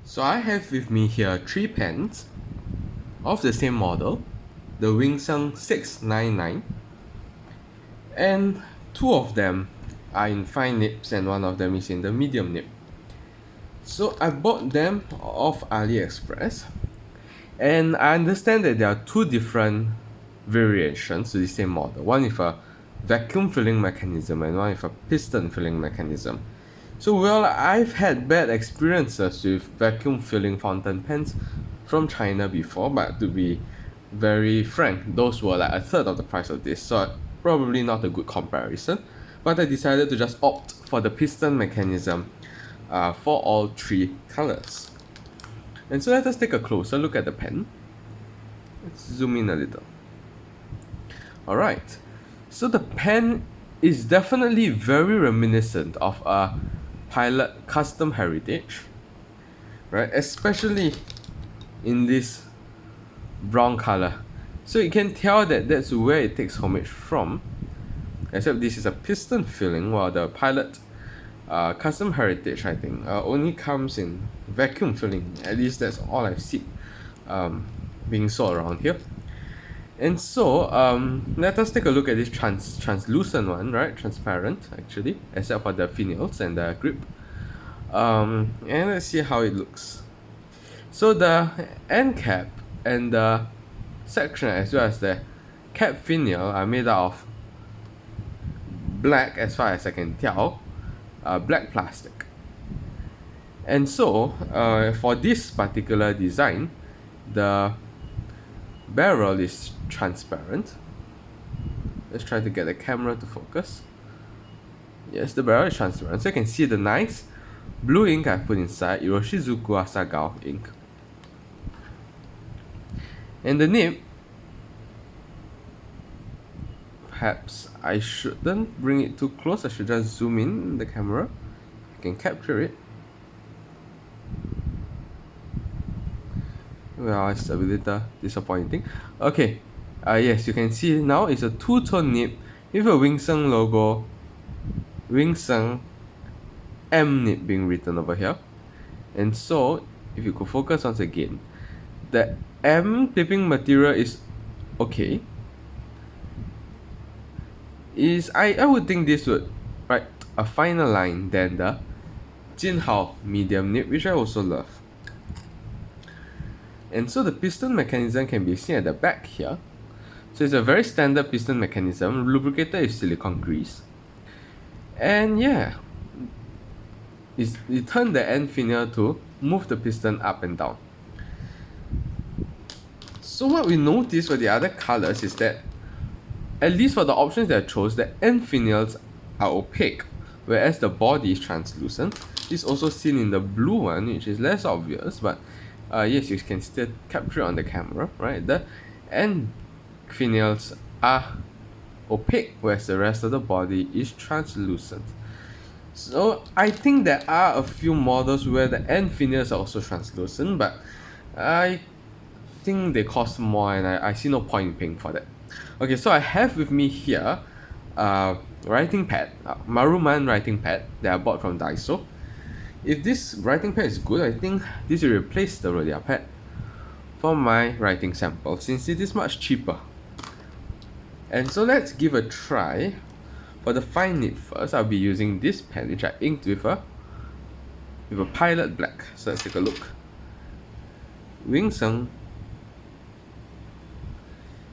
So I have with me here 3 pens of the same model, the Wingsung 699, and 2 of them are in fine nips and 1 of them is in the medium nip. So I bought them off AliExpress, and I understand that there are 2 different variations to the same model, one with a vacuum filling mechanism and one with a piston filling mechanism. So well, I've had bad experiences with vacuum filling fountain pens from China before, but to be very frank, those were like a third of the price of this, so probably not a good comparison. But I decided to just opt for the piston mechanism for all 3 colors. And so let us take a closer look at the pen. Let's zoom in a little. Alright, so the pen is definitely very reminiscent of a Pilot custom heritage, right? Especially in this brown color. So you can tell that that's where it takes homage from. Except this is a piston filling, while the Pilot custom heritage, I think, only comes in vacuum filling. At least that's all I've seen being sold around here. And so let us take a look at this translucent one, right? Transparent, actually, except for the finials and the grip. And let's see how it looks. So the end cap and the section as well as the cap finial are made out of black, as far as I can tell, black plastic. And so for this particular design, the barrel is transparent. Let's try to get the camera to focus. Yes, the barrel is transparent, so you can see the nice blue ink I've put inside, Iroshizuku Asagao ink. And the nib, perhaps I shouldn't bring it too close, I should just zoom in the camera. I can capture it. Well, it's a little disappointing. Okay, yes, you can see now it's a 2-tone nib with a Wingsung logo, Wingsung M nib being written over here. And so, if you could focus once again, the M clipping material is okay. I would think this would write a finer line than the Jinhao medium nib, which I also love. And so the piston mechanism can be seen at the back here. So it's a very standard piston mechanism, lubricated with silicone grease. And yeah, it turned the end finial to move the piston up and down. So what we noticed for the other colors is that, at least for the options that I chose, the end finials are opaque, whereas the body is translucent. This is also seen in the blue one, which is less obvious, but yes, you can still capture it on the camera, right? The end finials are opaque, whereas the rest of the body is translucent. So I think there are a few models where the end finials are also translucent, but I think they cost more and I see no point in paying for that. Okay, so I have with me here writing pad, Maruman writing pad that I bought from Daiso. If this writing pad is good, I think this will replace the Rhodia pad for my writing sample, since it is much cheaper. And so let's give a try. For the fine nib first, I'll be using this pen, which I inked with a Pilot black. So let's take a look. Wingsung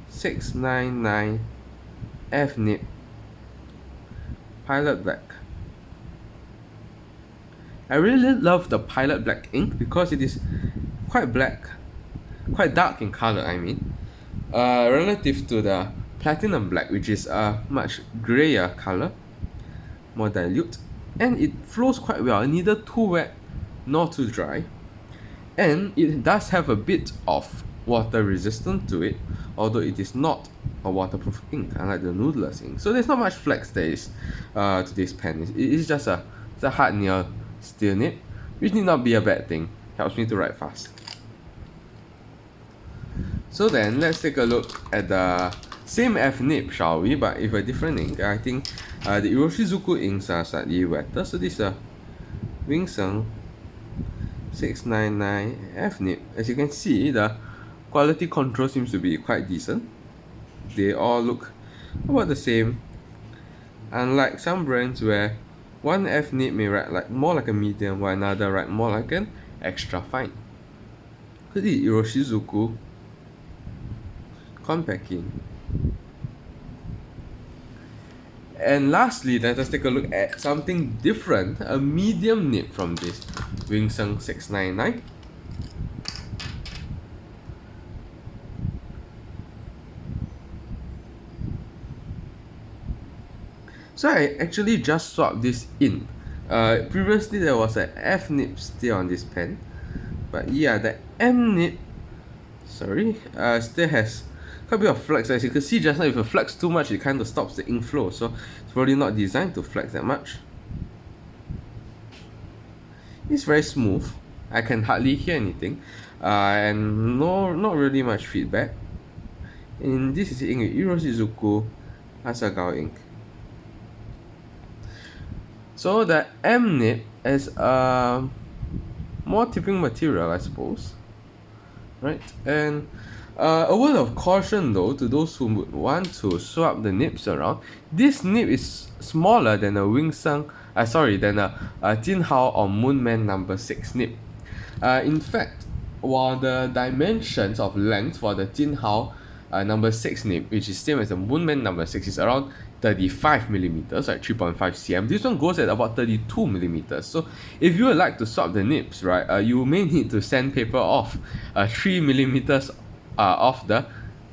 699 F nib, Pilot black. I really love the Pilot black ink because it is quite black, quite dark in color, I mean, relative to the platinum black, which is a much grayer color, more dilute, and it flows quite well, neither too wet nor too dry, and it does have a bit of water resistance to it, although it is not a waterproof ink unlike the Noodler's ink. So there's not much flex there is to this pen. It is just a hard nail steel nib, which need not be a bad thing. Helps me to write fast. So then let's take a look at the same F nib, shall we, but with a different ink. I think the Iroshizuku inks are slightly wetter. So this is a Wingsung 699 F nib. As you can see, the quality control seems to be quite decent. They all look about the same, unlike some brands where one F nib may write like more like a medium while another write more like an extra fine. The Iroshizuku Compacting. And lastly, let us take a look at something different, a medium nib from this Wingsung 699. So I actually just swapped this in. Previously there was an F nib still on this pen, but yeah, the M nib, still has quite a bit of flex. As you can see just now, if you flex too much, it kind of stops the ink flow, so it's probably not designed to flex that much. It's very smooth. I can hardly hear anything, and not really much feedback. And this is ink with Iroshizuku Asagao ink. So the M nib is more tipping material, I suppose, right? And a word of caution though to those who would want to swap the nibs around. This nib is smaller than a Wingsung, than a Jinhao or Moonman number 6 nib. In fact, while the dimensions of length for the Jinhao number 6 nib, which is same as the Moonman number 6, is around 35 millimeters, like 3.5 cm. This one goes at about 32 millimeters. So if you would like to swap the nibs, right, you may need to sandpaper off 3 millimeters of the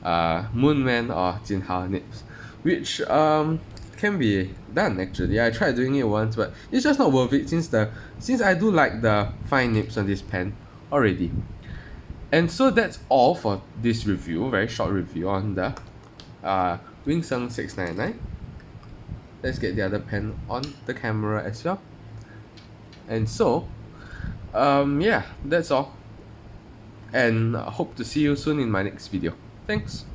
Moonman or Jinhao nibs, which can be done actually. I tried doing it once, but it's just not worth it since I do like the fine nibs on this pen already. And so that's all for this review, very short review on the Wingsung 699. Let's get the other pen on the camera as well. And so, yeah, that's all. And hope to see you soon in my next video. Thanks.